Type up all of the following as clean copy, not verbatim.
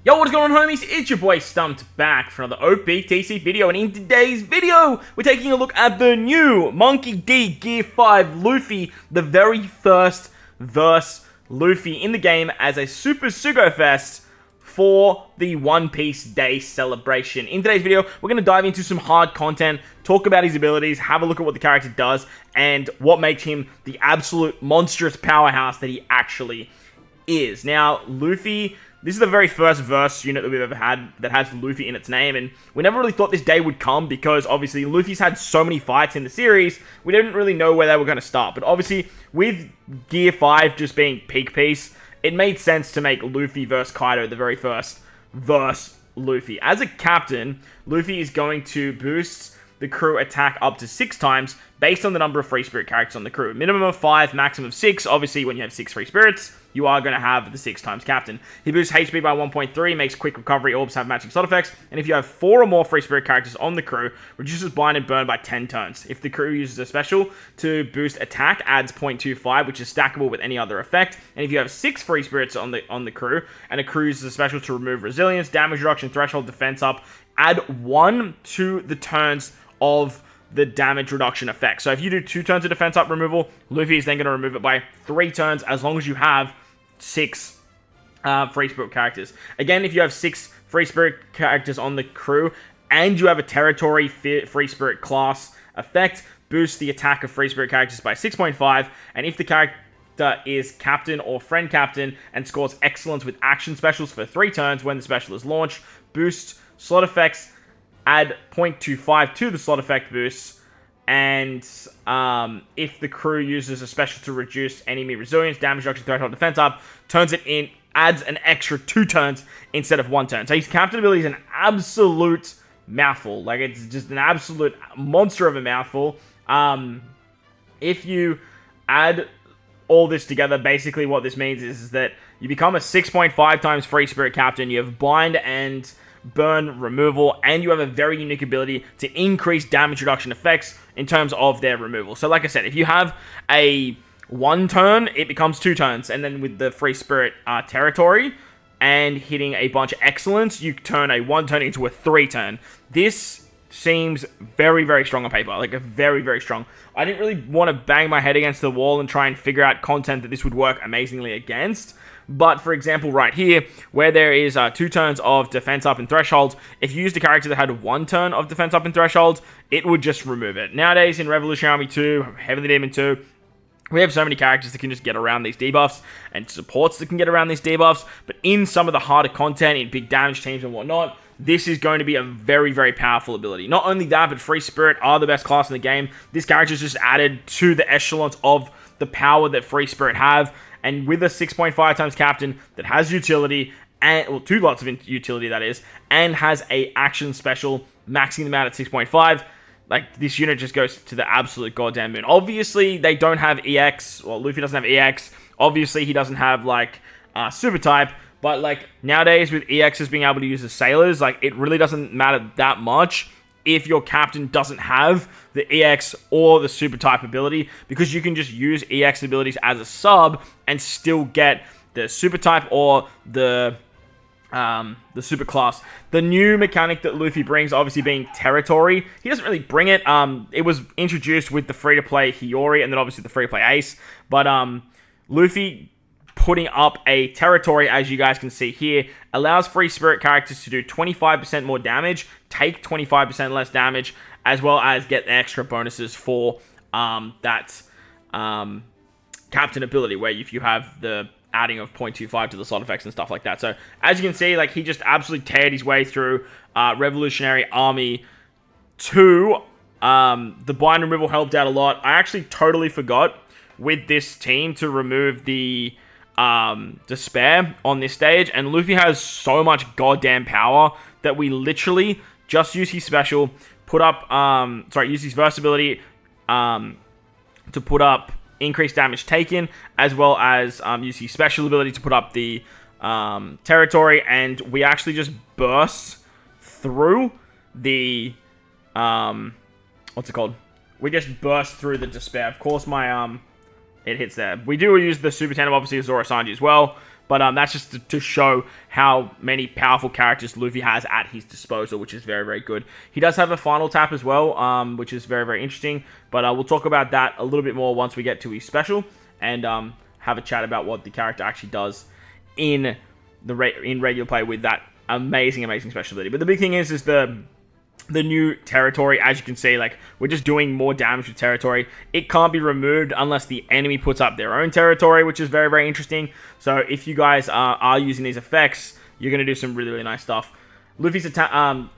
Yo, what's going on, homies? It's your boy Stumped back for another OPTC video, and in today's video, we're taking a look at the new Monkey D Gear 5 Luffy, the very first verse Luffy in the game as a Super Sugo Fest for the One Piece Day celebration. In today's video, we're going to dive into some hard content, talk about his abilities, have a look at what the character does, and what makes him the absolute monstrous powerhouse that he actually is. Now, Luffy, this is the very first verse unit that we've ever had that has Luffy in its name, and we never really thought this day would come because obviously Luffy's had so many fights in the series, we didn't really know where they were going to start. But obviously, with Gear 5 just being peak piece, it made sense to make Luffy versus Kaido the very first verse Luffy. As a captain, Luffy is going to boost the crew attack up to 6 times based on the number of free spirit characters on the crew. Minimum of 5, maximum of 6. Obviously, when you have 6 free spirits, you are going to have the 6 times captain. He boosts HP by 1.3, makes quick recovery orbs have matching slot effects, and if you have 4 or more free spirit characters on the crew, reduces bind and burn by 10 turns. If the crew uses a special to boost attack, adds 0.25, which is stackable with any other effect, and if you have 6 free spirits on the crew, and a crew uses a special to remove resilience, damage reduction, threshold, defense up, add 1 to the turns of the damage reduction effect. So if you do 2 turns of defense up removal, Luffy is then going to remove it by 3 turns as long as you have 6 free spirit characters. Again, if you have 6 free spirit characters on the crew and you have a territory free spirit class effect, boost the attack of free spirit characters by 6.5, and if the character is captain or friend captain and scores excellence with action specials for 3 turns when the special is launched, boost slot effects, add 0.25 to the slot effect boosts, and if the crew uses a special to reduce enemy resilience, damage reduction, threshold, defense up, turns it in, adds an extra 2 turns instead of 1 turn. So his captain ability is an absolute mouthful. Like, it's just an absolute monster of a mouthful. If you add all this together, basically what this means is that you become a 6.5 times free spirit captain. You have bind and burn removal, and you have a very unique ability to increase damage reduction effects in terms of their removal. So like I said, if you have a 1 turn, it becomes 2 turns, and then with the free spirit territory and hitting a bunch of excellence, you turn a 1 turn into a 3 turn. This seems very, very strong on paper, like a very, very strong. I didn't really want to bang my head against the wall and try and figure out content that this would work amazingly against. But, for example, right here, where there is 2 turns of defense up and threshold, if you used a character that had 1 turn of defense up and threshold, it would just remove it. Nowadays, in Revolutionary Army 2, Heavenly Demon 2, we have so many characters that can just get around these debuffs, and supports that can get around these debuffs, but in some of the harder content, in big damage teams and whatnot, this is going to be a very, very powerful ability. Not only that, but Free Spirit are the best class in the game. This character is just added to the echelons of the power that Free Spirit have, and with a 6.5 times captain that has utility, and well, 2 lots of utility that is, and has a action special maxing them out at 6.5, like, this unit just goes to the absolute goddamn moon. Obviously, they don't have EX, well, Luffy doesn't have EX, obviously he doesn't have, like, super type, but, like, nowadays with EXs being able to use as sailors, like, it really doesn't matter that much if your captain doesn't have the EX or the super type ability, because you can just use EX abilities as a sub and still get the super type or the super class. The new mechanic that Luffy brings, obviously being territory, he doesn't really bring it. It was introduced with the free-to-play Hiyori and then obviously the free-to-play Ace, but Luffy putting up a territory, as you guys can see here, allows free spirit characters to do 25% more damage, take 25% less damage, as well as get extra bonuses for that captain ability, where if you have the adding of 0.25 to the slot effects and stuff like that. So, as you can see, like, he just absolutely teared his way through Revolutionary Army 2. The bind removal helped out a lot. I actually totally forgot with this team to remove the despair on this stage, and Luffy has so much goddamn power that we literally just use his special, put up, use his versatility to put up increased damage taken, as well as use his special ability to put up the territory, and we actually just burst through the what's it called? We just burst through the despair. Of course, my it hits there. We do use the Super Tandem, obviously, as Zoro Sanji as well, But that's just to show how many powerful characters Luffy has at his disposal, which is very, very good. He does have a final tap as well, which is very, very interesting. But we'll talk about that a little bit more once we get to his special and have a chat about what the character actually does in regular play with that amazing, amazing special ability. But the big thing is the new territory. As you can see, like, we're just doing more damage with territory. It can't be removed unless the enemy puts up their own territory, which is very, very interesting. So if you guys are using these effects, you're going to do some really, really nice stuff. Luffy's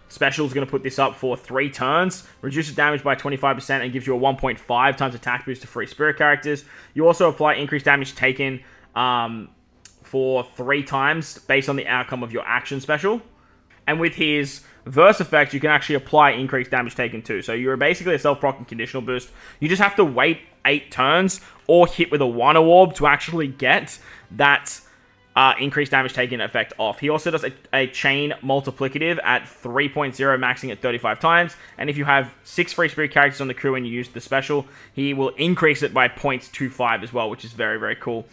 special is going to put this up for 3 turns, reduces damage by 25%, and gives you a 1.5 times attack boost to free spirit characters. You also apply increased damage taken for 3 times based on the outcome of your action special. And with his verse effect, you can actually apply increased damage taken too. So you're basically a self-proccing conditional boost. You just have to wait 8 turns or hit with a Wano Orb to actually get that increased damage taken effect off. He also does a chain multiplicative at 3.0, maxing at 35 times. And if you have 6 free spirit characters on the crew and you use the special, he will increase it by 0.25 as well, which is very, very cool.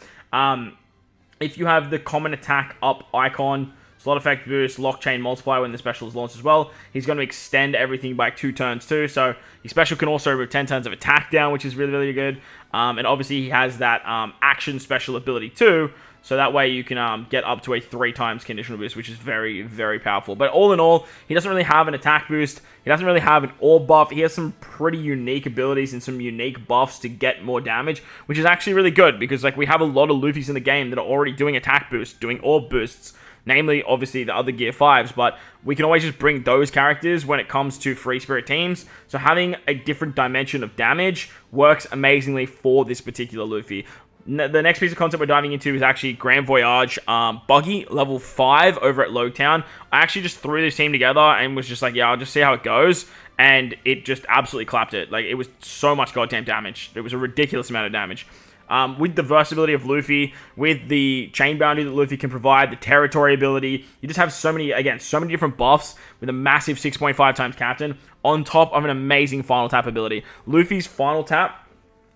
If you have the common attack up icon, slot effect boost, lock chain multiplier when the special is launched as well, he's going to extend everything by 2 turns too. So his special can also remove 10 turns of attack down, which is really, really good. And obviously he has that action special ability too. So that way you can get up to a 3 times conditional boost, which is very, very powerful. But all in all, he doesn't really have an attack boost. He doesn't really have an orb buff. He has some pretty unique abilities and some unique buffs to get more damage, which is actually really good because, like, we have a lot of Luffys in the game that are already doing attack boosts, doing orb boosts, namely, obviously, the other Gear 5s, but we can always just bring those characters when it comes to free spirit teams. So having a different dimension of damage works amazingly for this particular Luffy. The next piece of content we're diving into is actually Grand Voyage Buggy, level 5 over at Logtown. I actually just threw this team together and was just like, yeah, I'll just see how it goes. And it just absolutely clapped it. Like, it was so much goddamn damage. It was a ridiculous amount of damage. With the versatility of Luffy, with the chain boundary that Luffy can provide, the territory ability, you just have so many different buffs with a massive 6.5 times captain on top of an amazing final tap ability. Luffy's final tap,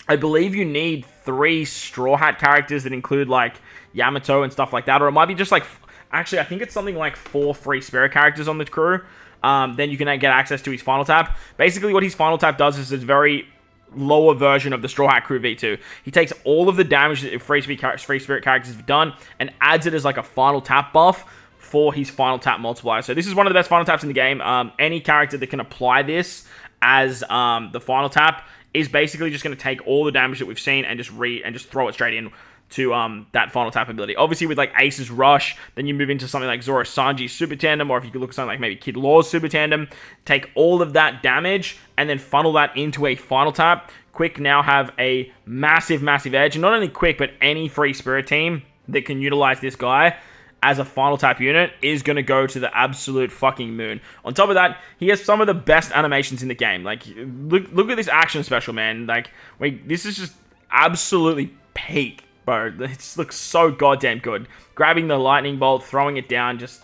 I believe you need 3 Straw Hat characters that include, like, Yamato and stuff like that, or it might be just, like, actually, I think it's something like 4 free spirit characters on the crew. Then you can get access to his final tap. Basically, what his final tap does is it's very lower version of the Straw Hat Crew V2. He takes all of the damage that free spirit characters have done and adds it as like a final tap buff for his final tap multiplier. So this is one of the best final taps in the game. Any character that can apply this as the final tap is basically just going to take all the damage that we've seen and just throw it straight in to that final tap ability. Obviously, with like Ace's Rush, then you move into something like Zoro Sanji's Super Tandem, or if you could look at something like maybe Kid Law's Super Tandem, take all of that damage and then funnel that into a final tap. Quick now have a massive, massive edge. And not only Quick, but any free spirit team that can utilize this guy as a final tap unit is going to go to the absolute fucking moon. On top of that, he has some of the best animations in the game. Like, look at this action special, man. Like, wait, this is just absolutely peak. Bro, it just looks so goddamn good. Grabbing the lightning bolt, throwing it down, just...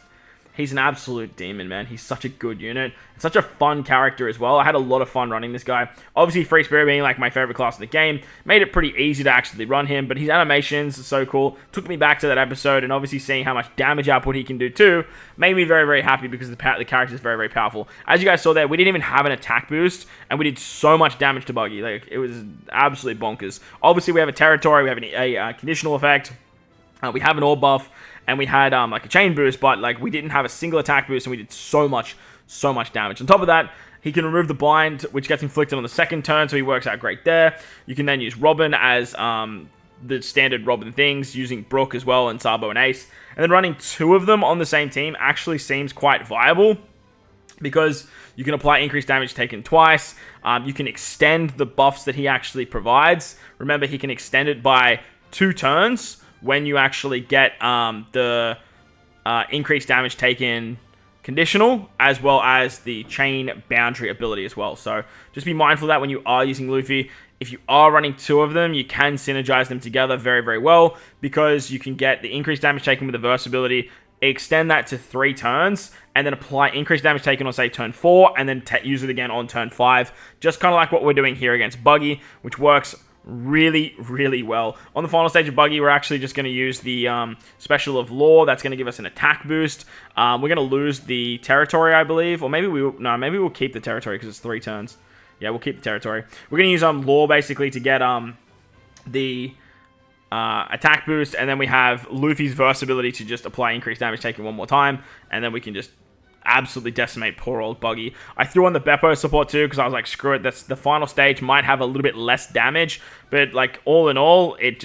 He's an absolute demon, man. He's such a good unit. Such a fun character as well. I had a lot of fun running this guy. Obviously, Free Spirit being like my favorite class in the game made it pretty easy to actually run him, but his animations are so cool. Took me back to that episode, and obviously seeing how much damage output he can do too made me very, very happy because the character is very, very powerful. As you guys saw there, we didn't even have an attack boost, and we did so much damage to Buggy. Like, it was absolutely bonkers. Obviously, we have a territory, we have a conditional effect, we have an orb buff, and we had like a chain boost, but like we didn't have a single attack boost, and we did so much damage. On top of that, he can remove the bind, which gets inflicted on the second turn, so he works out great there. You can then use Robin as the standard Robin things, using Brook as well, and Sabo and Ace. And then running 2 of them on the same team actually seems quite viable, because you can apply increased damage taken twice. You can extend the buffs that he actually provides. Remember, he can extend it by 2 turns, when you actually get the increased damage taken conditional, as well as the chain boundary ability as well. So just be mindful of that when you are using Luffy. If you are running 2 of them, you can synergize them together very, very well, because you can get the increased damage taken with the verse ability, extend that to 3 turns, and then apply increased damage taken on, say, turn 4, and then use it again on turn 5. Just kind of like what we're doing here against Buggy, which works really, really well. On the final stage of Buggy, we're actually just going to use the special of Law. That's going to give us an attack boost. We're going to lose the territory, I believe. Or maybe maybe we'll keep the territory because it's 3 turns. Yeah, we'll keep the territory. We're going to use Law basically to get the attack boost. And then we have Luffy's versatility to just apply increased damage taken one more time. And then we can just absolutely decimate poor old Buggy. I threw on the Beppo support too because I was like, screw it. That's the final stage might have a little bit less damage, but like all in all, it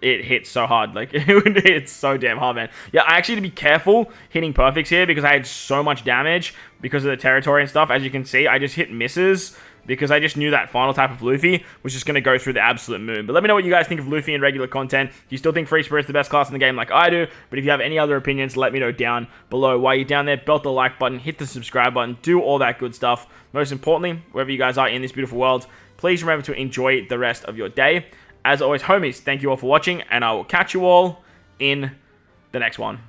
hits so hard. Like it's so damn hard, man. Yeah, I actually had to be careful hitting perfects here because I had so much damage because of the territory and stuff. As you can see, I just hit misses because I just knew that final tap of Luffy was just going to go through the absolute moon. But let me know what you guys think of Luffy in regular content. Do you still think Free Spirit's the best class in the game like I do? But if you have any other opinions, let me know down below. While you're down there, belt the like button, hit the subscribe button, do all that good stuff. Most importantly, wherever you guys are in this beautiful world, please remember to enjoy the rest of your day. As always, homies, thank you all for watching, and I will catch you all in the next one.